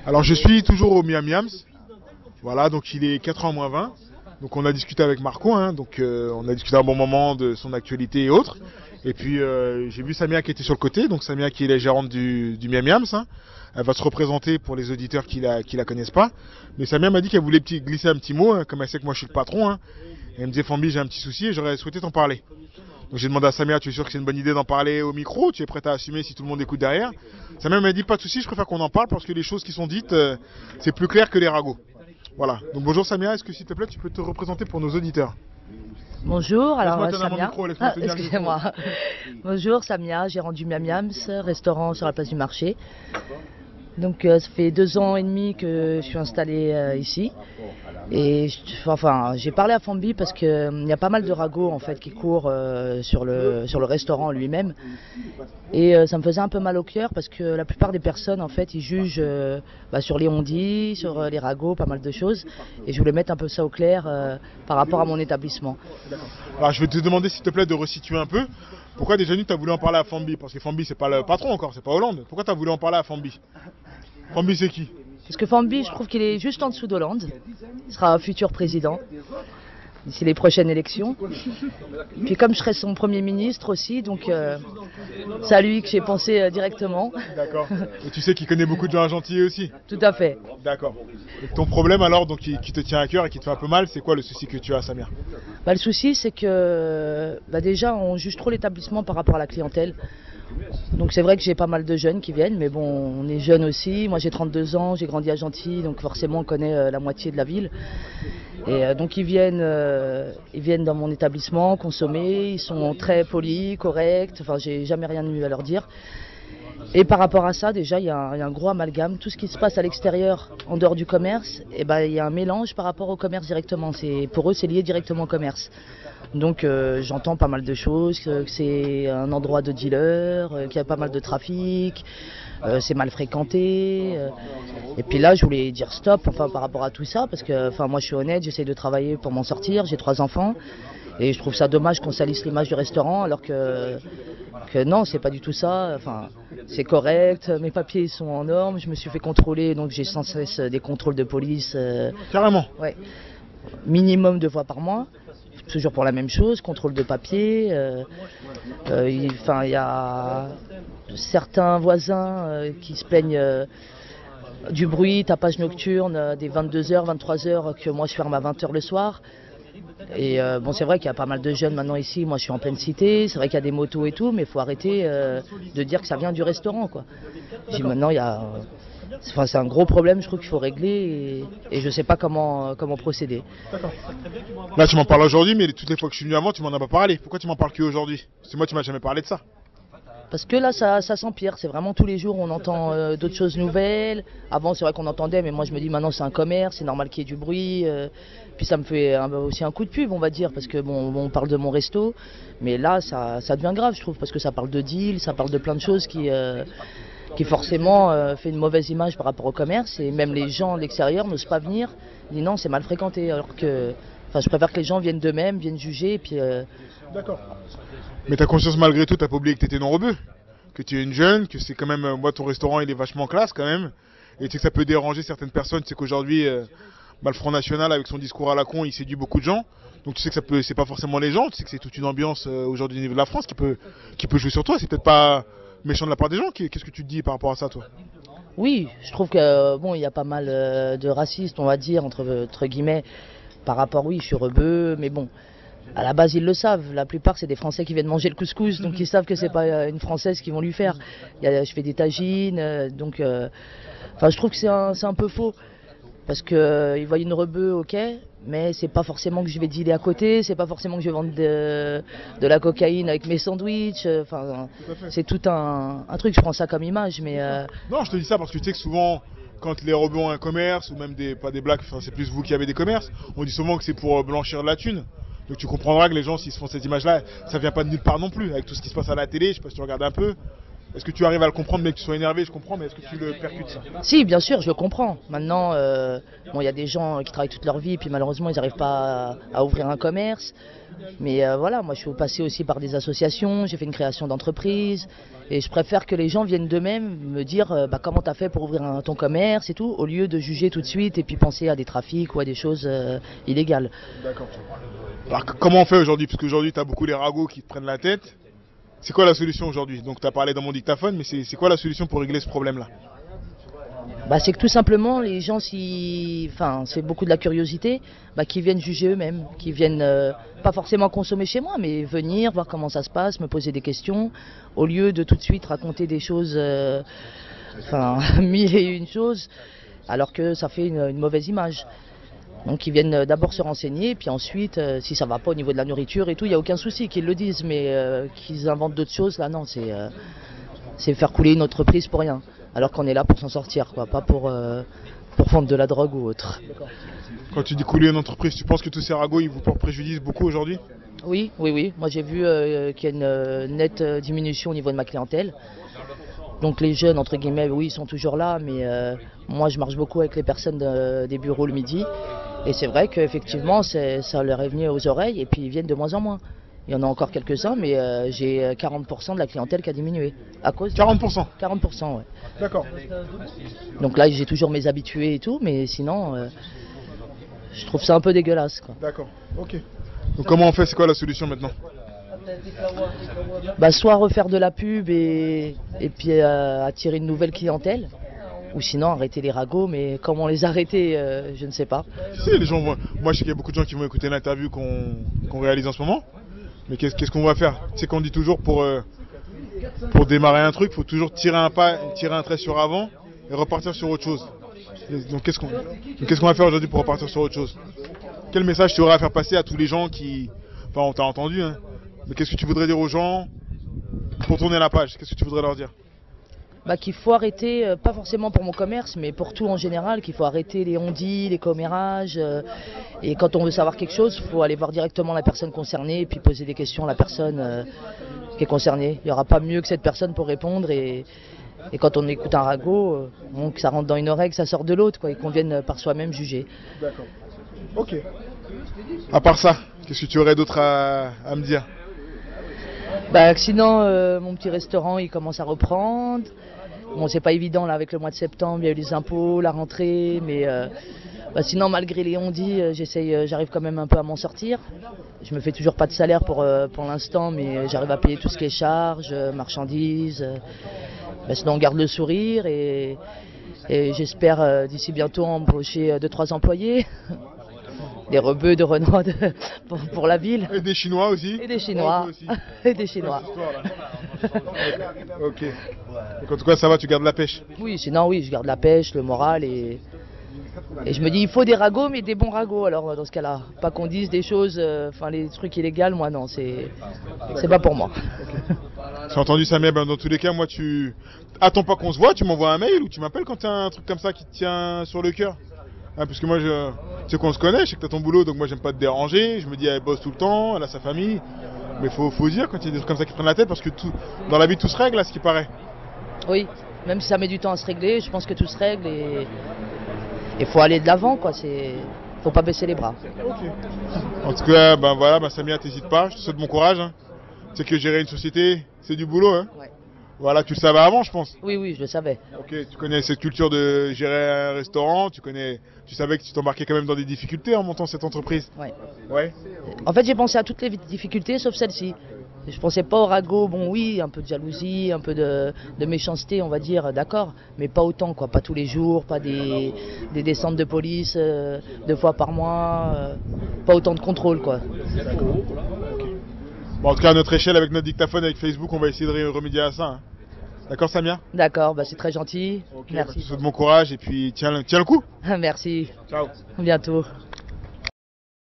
Alors je suis toujours au Miam Miams. Voilà, donc il est 4h moins 20. Donc on a discuté avec Marco, hein, donc on a discuté un bon moment de son actualité et autres. Et puis j'ai vu Samia qui était sur le côté, donc Samia qui est la gérante du Miam Miams. Hein. Elle va se représenter pour les auditeurs qui la connaissent pas. Mais Samia m'a dit qu'elle voulait glisser un petit mot, hein, comme elle sait que moi je suis le patron. Hein. Et elle me disait Fambi, j'ai un petit souci et j'aurais souhaité t'en parler. Donc j'ai demandé à Samia, tu es sûr que c'est une bonne idée d'en parler au micro? Tu es prête à assumer si tout le monde écoute derrière? Samia m'a dit pas de souci, je préfère qu'on en parle parce que les choses qui sont dites, c'est plus clair que les ragots. Voilà. Donc bonjour Samia, est-ce que s'il te plaît tu peux te représenter pour nos auditeurs? Bonjour, alors Samia. Excusez-moi. Bonjour Samia, gérante du Miam Miams, restaurant sur la place du marché. Donc ça fait 2 ans et demi que je suis installée ici. Et j'ai parlé à Fambi parce qu'il y a pas mal de ragots en fait qui courent sur le restaurant lui-même. Et ça me faisait un peu mal au cœur parce que la plupart des personnes en fait ils jugent sur les on-dit, sur les ragots, pas mal de choses. Et je voulais mettre un peu ça au clair par rapport à mon établissement. Alors je vais te demander s'il te plaît de resituer un peu. Pourquoi déjà tu as voulu en parler à Fambi? Parce que Fambi c'est pas le patron encore, c'est pas Hollande. Pourquoi tu as voulu en parler à Fambi? Fambi c'est qui? Parce que Fambi, je trouve qu'il est juste en dessous d'Hollande. Il sera futur président d'ici les prochaines élections. Puis comme je serai son premier ministre aussi, donc c'est à lui que j'ai pensé directement. D'accord. Et tu sais qu'il connaît beaucoup de gens à Gentilly aussi? Tout à fait. D'accord. Et ton problème alors, donc qui te tient à cœur et qui te fait un peu mal, c'est quoi le souci que tu as, Samia? Le souci, c'est que déjà, on juge trop l'établissement par rapport à la clientèle. Donc c'est vrai que j'ai pas mal de jeunes qui viennent, mais bon, on est jeunes aussi. Moi j'ai 32 ans, j'ai grandi à Gentilly, donc forcément on connaît la moitié de la ville. Et donc ils viennent dans mon établissement consommer, ils sont très polis, corrects, enfin j'ai jamais rien eu à leur dire. Et par rapport à ça, déjà, il y a un gros amalgame. Tout ce qui se passe à l'extérieur, en dehors du commerce, il y a un mélange par rapport au commerce directement. Pour eux, c'est lié directement au commerce. Donc j'entends pas mal de choses, que c'est un endroit de dealers, qu'il y a pas mal de trafic, c'est mal fréquenté. Et puis là, je voulais dire stop par rapport à tout ça, parce que moi je suis honnête, j'essaie de travailler pour m'en sortir, j'ai 3 enfants. Et je trouve ça dommage qu'on salisse l'image du restaurant alors que non, c'est pas du tout ça. C'est correct, mes papiers sont en norme, je me suis fait contrôler, donc j'ai sans cesse des contrôles de police. Carrément. Ouais. Minimum 2 fois par mois, toujours pour la même chose, contrôle de papier. Il y a certains voisins qui se plaignent du bruit, tapage nocturne, des 22h, 23h, que moi je ferme à 20h le soir. Et c'est vrai qu'il y a pas mal de jeunes maintenant ici, moi je suis en pleine cité, c'est vrai qu'il y a des motos et tout, mais il faut arrêter de dire que ça vient du restaurant, quoi. Maintenant c'est un gros problème, je trouve qu'il faut régler et je ne sais pas comment procéder. D'accord. Là tu m'en parles aujourd'hui, mais toutes les fois que je suis venu avant tu m'en as pas parlé. Pourquoi tu m'en parles qu'aujourd'hui? Parce que moi tu m'as jamais parlé de ça. Parce que là, ça s'empire. C'est vraiment tous les jours, on entend d'autres choses nouvelles. Avant, c'est vrai qu'on entendait, mais moi, je me dis maintenant, c'est un commerce, c'est normal qu'il y ait du bruit. Puis ça me fait aussi un coup de pub, on va dire, parce que on parle de mon resto. Mais là, ça devient grave, je trouve, parce que ça parle de deal, ça parle de plein de choses qui forcément fait une mauvaise image par rapport au commerce. Et même les gens de l'extérieur n'osent pas venir. Ils disent non, c'est mal fréquenté. Alors que je préfère que les gens viennent d'eux-mêmes, viennent juger. Et puis, D'accord. Mais t'as conscience malgré tout, t'as pas oublié que t'étais non-rebeu, que tu es une jeune, que c'est quand même, moi ton restaurant il est vachement classe quand même, et tu sais que ça peut déranger certaines personnes, c'est qu'aujourd'hui, le Front National avec son discours à la con, il séduit beaucoup de gens, donc tu sais que c'est pas forcément les gens, tu sais que c'est toute une ambiance aujourd'hui au niveau de la France qui peut jouer sur toi, c'est peut-être pas méchant de la part des gens, qu'est-ce que tu te dis par rapport à ça toi? Oui, je trouve que il y a pas mal de racistes, on va dire, entre guillemets, par rapport, oui, je suis rebeu, mais bon. À la base, ils le savent. La plupart, c'est des Français qui viennent manger le couscous, donc ils savent que c'est pas une Française qui vont lui faire. Je fais des tagines, donc je trouve que c'est un peu faux. Parce qu'ils voient une rebeu, ok, mais c'est pas forcément que je vais dealer à côté, c'est pas forcément que je vais vendre de la cocaïne avec mes sandwichs. C'est tout un truc, je prends ça comme image, mais... Non, je te dis ça parce que tu sais que souvent... Quand les rebeux ont un commerce, ou même pas des blagues, c'est plus vous qui avez des commerces, on dit souvent que c'est pour blanchir de la thune. Donc tu comprendras que les gens, s'ils se font cette image-là, ça vient pas de nulle part non plus, avec tout ce qui se passe à la télé, je sais pas si tu regardes un peu. Est-ce que tu arrives à le comprendre, mais que tu sois énervé, je comprends, mais est-ce que tu le percutes ça? Si, bien sûr, je le comprends. Maintenant, bon, il y a des gens qui travaillent toute leur vie, et puis malheureusement, ils n'arrivent pas à ouvrir un commerce. Mais voilà, moi, je suis passé aussi par des associations, j'ai fait une création d'entreprise, et je préfère que les gens viennent d'eux-mêmes me dire comment tu as fait pour ouvrir ton commerce et tout, au lieu de juger tout de suite et puis penser à des trafics ou à des choses illégales. D'accord. Alors, comment on fait aujourd'hui? Parce qu'aujourd'hui, tu as beaucoup les ragots qui te prennent la tête. C'est quoi la solution aujourd'hui? Donc tu as parlé dans mon dictaphone, mais c'est quoi la solution pour régler ce problème-là? C'est que tout simplement les gens, c'est beaucoup de la curiosité, qui viennent juger eux-mêmes, qui viennent pas forcément consommer chez moi, mais venir voir comment ça se passe, me poser des questions, au lieu de tout de suite raconter des choses, mille et une choses, alors que ça fait une mauvaise image. Donc ils viennent d'abord se renseigner, puis ensuite, si ça va pas au niveau de la nourriture et tout, il n'y a aucun souci qu'ils le disent, mais qu'ils inventent d'autres choses, là non, c'est faire couler une entreprise pour rien. Alors qu'on est là pour s'en sortir, quoi, pas pour vendre de la drogue ou autre. Quand tu dis couler une entreprise, tu penses que tous ces ragots, ils vous portent préjudice beaucoup aujourd'hui? Oui. Moi j'ai vu qu'il y a une nette diminution au niveau de ma clientèle. Donc les jeunes, entre guillemets, oui, ils sont toujours là, mais moi je marche beaucoup avec les personnes des bureaux le midi. Et c'est vrai qu'effectivement, ça leur est venu aux oreilles et puis ils viennent de moins en moins. Il y en a encore quelques-uns, mais j'ai 40% de la clientèle qui a diminué. À cause 40%? 40%, ouais. D'accord. Donc là, j'ai toujours mes habitués et tout, mais sinon, je trouve ça un peu dégueulasse, quoi. D'accord, ok. Donc comment on fait? C'est quoi la solution maintenant? Soit refaire de la pub et puis attirer une nouvelle clientèle. Ou sinon arrêter les ragots, mais comment les arrêter, je ne sais pas. Si, les gens, moi je sais qu'il y a beaucoup de gens qui vont écouter l'interview qu'on réalise en ce moment. Mais qu'est-ce qu'on va faire? C'est qu'on dit toujours pour démarrer un truc, il faut toujours tirer un trait sur avant et repartir sur autre chose. Donc qu'est-ce qu'on va faire aujourd'hui pour repartir sur autre chose? Quel message tu aurais à faire passer à tous les gens qui... Enfin, on t'a entendu, hein. Mais qu'est-ce que tu voudrais dire aux gens pour tourner la page? Qu'est-ce que tu voudrais leur dire? Qu'il faut arrêter, pas forcément pour mon commerce, mais pour tout en général, qu'il faut arrêter les on-dit, les commérages. Et quand on veut savoir quelque chose, il faut aller voir directement la personne concernée et puis poser des questions à la personne qui est concernée. Il n'y aura pas mieux que cette personne pour répondre. Et quand on écoute un ragot, donc ça rentre dans une oreille, que ça sort de l'autre, quoi, et qu'on vienne par soi-même juger. D'accord. Ok. À part ça, qu'est-ce que tu aurais d'autre à me dire? Sinon, mon petit restaurant, il commence à reprendre. Bon, c'est pas évident là avec le mois de septembre, il y a eu les impôts, la rentrée, mais sinon malgré les on-dit, j'arrive quand même un peu à m'en sortir. Je me fais toujours pas de salaire pour l'instant, mais j'arrive à payer tout ce qui est charges, marchandises. Sinon on garde le sourire et j'espère d'ici bientôt embaucher 2-3 employés. Des rebeux de Renault pour la ville. Et des Chinois aussi. Et des Chinois. Et des Chinois. Ok. Donc en tout cas, ça va, tu gardes la pêche? Oui, sinon oui, je garde la pêche, le moral et je me dis il faut des ragots, mais des bons ragots. Alors dans ce cas-là, pas qu'on dise des choses, les trucs illégaux, moi non, c'est pas pour moi. Okay. J'ai entendu Samia, dans tous les cas, moi tu attends pas qu'on se voit, tu m'envoies un mail ou tu m'appelles quand tu as un truc comme ça qui te tient sur le cœur. Parce que moi, tu sais qu'on se connaît, je sais que tu as ton boulot, donc moi j'aime pas te déranger. Je me dis, elle bosse tout le temps, elle a sa famille. Mais faut dire quand il y a des trucs comme ça qui prennent la tête, parce que dans la vie tout se règle, à ce qui paraît. Oui, même si ça met du temps à se régler, je pense que tout se règle et il faut aller de l'avant, quoi. Faut pas baisser les bras. Okay. En tout cas, Samia, t'hésites pas, je te souhaite bon courage. Hein. Tu sais que gérer une société, c'est du boulot. Hein. Ouais. Voilà, tu le savais avant, je pense. Oui, je le savais. Ok, tu connais cette culture de gérer un restaurant, tu savais que tu t'embarquais quand même dans des difficultés en montant cette entreprise. Ouais. En fait, j'ai pensé à toutes les difficultés sauf celle-ci. Je pensais pas au ragot, bon oui, un peu de jalousie, un peu de méchanceté, on va dire, d'accord, mais pas autant, quoi, pas tous les jours, pas des descentes de police 2 fois par mois, pas autant de contrôle, quoi. Bon, en tout cas, à notre échelle, avec notre dictaphone, avec Facebook, on va essayer de remédier à ça. Hein. D'accord, Samia? D'accord, c'est très gentil. Okay, merci. Je te souhaite bon courage et puis tiens le coup. Merci. Ciao. À bientôt.